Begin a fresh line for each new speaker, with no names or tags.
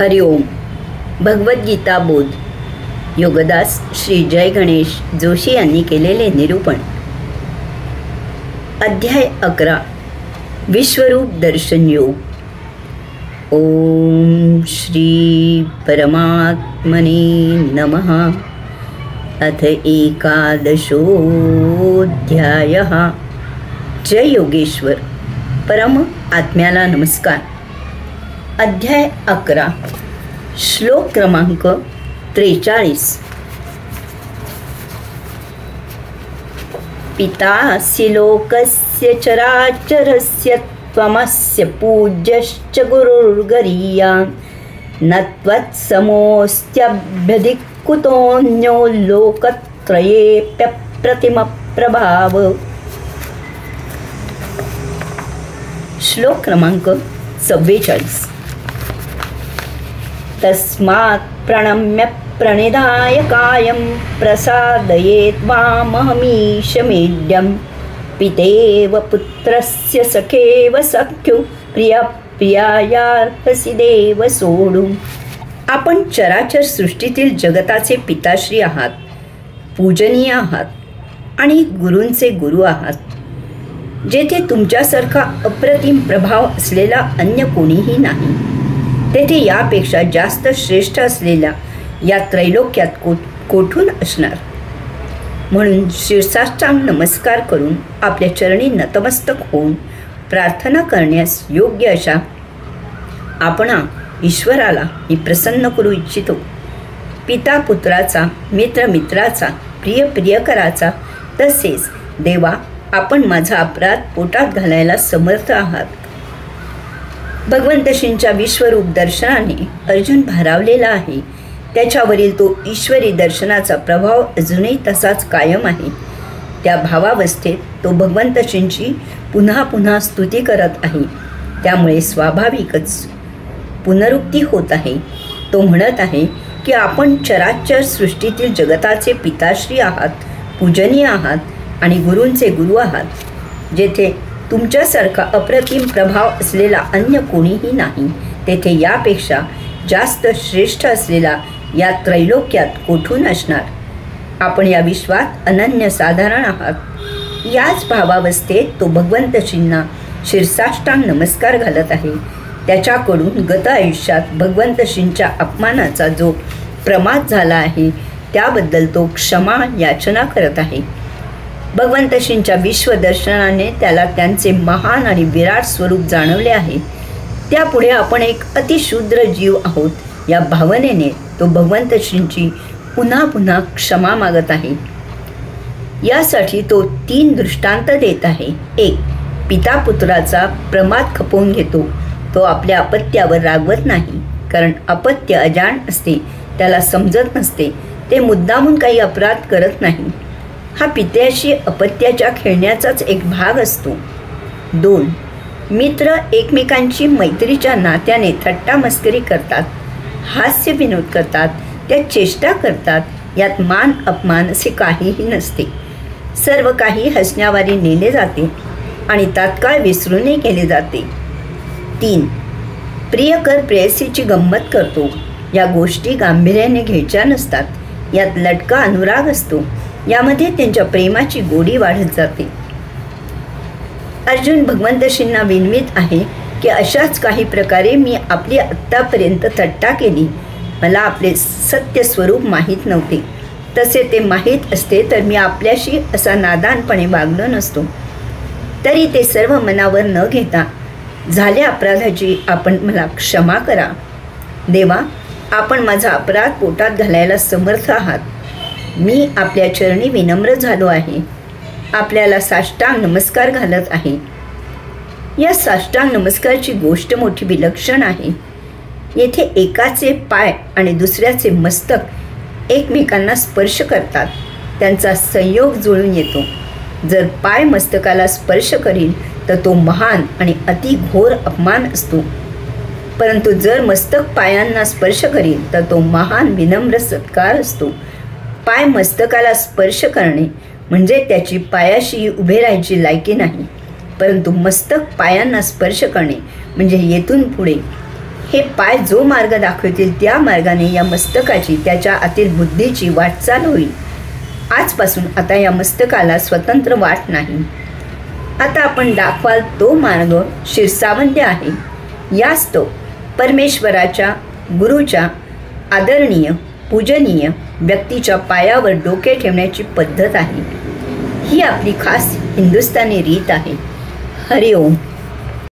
हरिओम. भगवद्गीता बोध. योगदास श्री जय गणेश जोशी यांनी केलेले निरूपण. अध्याय 11. विश्वरूप दर्शन योग. ओम श्री परमात्मने नमः. अथ एकादशोऽध्यायः. जय योगेश्वर. परम आत्म्याला नमस्कार. अध्याय 11. श्लोक क्रमांक 43. पितासि लोकस्य चराचरस्य त्वमस्य पूज्यश्च गुरुर्गरीयान् न त्वत्समोऽस्त्यभ्यधिकुतोऽन्यो लोकत्रयेऽप्यप्रतिमप्रभाव. श्लोक क्रमांक 44. तस्मात् प्रणम्य प्रणिधाय कायं प्रसादयेत् वामहमीशमेड्यं पितेव पुत्रस्य सखेव सख्यु प्रियायार्हसि देव सोडू. आपण चराचर सृष्टीतील जगताचे पिताश्री आहात, पूजनीय आहात आणि गुरूंचे गुरु आहात. जेथे तुमच्यासारखा अप्रतिम प्रभाव असलेला अन्य कोणीही नाही, तेथे यापेक्षा जास्त श्रेष्ठ असलेल्या या त्रैलोक्यात कोठून असणार. म्हणून शिरसाष्टांग नमस्कार करून आपल्या चरणी नतमस्तक होऊन प्रार्थना करण्यास योग्य अशा आपणा ईश्वराला मी प्रसन्न करू इच्छितो. पिता पुत्राचा, मित्र मित्राचा, प्रिय प्रियकराचा, तसेच देवा आपण माझा अपराध पोटात घालायला समर्थ आहात. भगवंत श्रींच्या विश्वरूप दर्शनाने अर्जुन भारावलेला आहे. त्याच्यावरील तो ईश्वरी दर्शनाचा प्रभाव अजूनही तसाच कायम आहे. त्या भावावस्थेत तो भगवंत श्रींची पुन्हा पुन्हा स्तुती करत आहे. त्यामुळे स्वाभाविकच पुनरुक्ती होत आहे. तो म्हणत आहे की आपण चराचर सृष्टीतील जगताचे पिताश्री आहात, पूजनीय आहात आणि गुरूंचे गुरु आहात. जेथे तुमच्यासारखा अप्रतिम प्रभाव असलेला अन्य कोणीही नाही, तेथे यापेक्षा जास्त श्रेष्ठ असलेला या त्रैलोक्यात कोठून असणार. आपण या विश्वात अनन्य साधारण आहात. याच भावावस्थेत तो भगवंत श्रींना शिरसाष्टांग नमस्कार घालत आहे. त्याच्याकडून गत आयुष्यात भगवंत श्रींच्या अपमानाचा जो प्रमाद झाला आहे त्याबद्दल तो क्षमा याचना करत आहे. भगवंत श्रींच्या विश्वदर्शनाने त्याला त्यांचे महान आणि विराट स्वरूप जाणवले आहे. त्यापुढे आपण एक अतिशूद्र जीव आहोत या भावनेने तो भगवंत श्रींची पुन्हा पुन्हा क्षमा मागत आहे. यासाठी तो 3 दृष्टांत देत आहे. 1. पिता पुत्राचा प्रमाद खपवून घेतो. तो आपल्या अपत्यावर रागवत नाही, कारण अपत्य अजाण असते, त्याला समजत नसते, ते मुद्दामून काही अपराध करत नाही. हा पित्याशी अपत्याच्या खेळण्याचाच एक भाग असतो. 2. मित्र एकमेकांची मैत्रीच्या नात्याने थट्टा मस्करी करतात, हास्य विनोद करतात, त्यात चेष्टा करतात. यात मान अपमान असे काहीही नसते. सर्व काही हसण्यावारी नेले जाते आणि तात्काळ विसरूनही केले जाते. 3. प्रियकर प्रेयसीची गंमत करतो. या गोष्टी गांभीर्याने घ्यायच्या नसतात. यात लटका अनुराग असतो. यामध्ये त्यांच्या प्रेमाची गोडी वाढत जाते. अर्जुन भगवंत श्रींना विनवित आहे की अशाच काही प्रकारे मी आपली आत्तापर्यंत थट्टा केली. मला आपले सत्य स्वरूप माहीत नव्हते. तसे ते माहीत असते तर मी आपल्याशी असा नादानपणे वागलो नसतो. तरी ते सर्व मनावर न घेता झाल्या अपराधाची आपण मला क्षमा करा. देवा आपण माझा अपराध पोटात घालायला समर्थ आहात. मी आपल्या चरणी विनम्र झालो आहे. आपल्याला साष्टांग नमस्कार घालत आहे. या साष्टांग नमस्कारची गोष्ट मोठी विलक्षण आहे. येथे एकाचे पाय आणि दुसऱ्याचे मस्तक एकमेकांना स्पर्श करतात. त्यांचा संयोग जुळून येतो. जर पाय मस्तकाला स्पर्श करील तर तो महान आणि अतिघोर अपमान असतो. परंतु जर मस्तक पायांना स्पर्श करील तर तो महान विनम्र सत्कार असतो. पाय मस्तकाला स्पर्श करणे म्हणजे त्याची पायाशी उभे राहायची लायकी नाही, परंतु मस्तक पायांना स्पर्श करणे म्हणजे येथून पुढे हे पाय जो मार्ग दाखवतील त्या मार्गाने या मस्तकाची, त्याच्या आतील बुद्धीची वाटचाल होईल. आजपासून आता या मस्तकाला स्वतंत्र वाट नाही. आता आपण दाखवाल तो मार्ग शिरसावंद्य आहे. याच तो परमेश्वराच्या, गुरुच्या आदरणीय, पूजनीय व्यक्तीच्या पायावर डोके ठेवण्याची पद्धत आहे. ही आपली खास हिंदुस्थानी रीत आहे. हरिओम.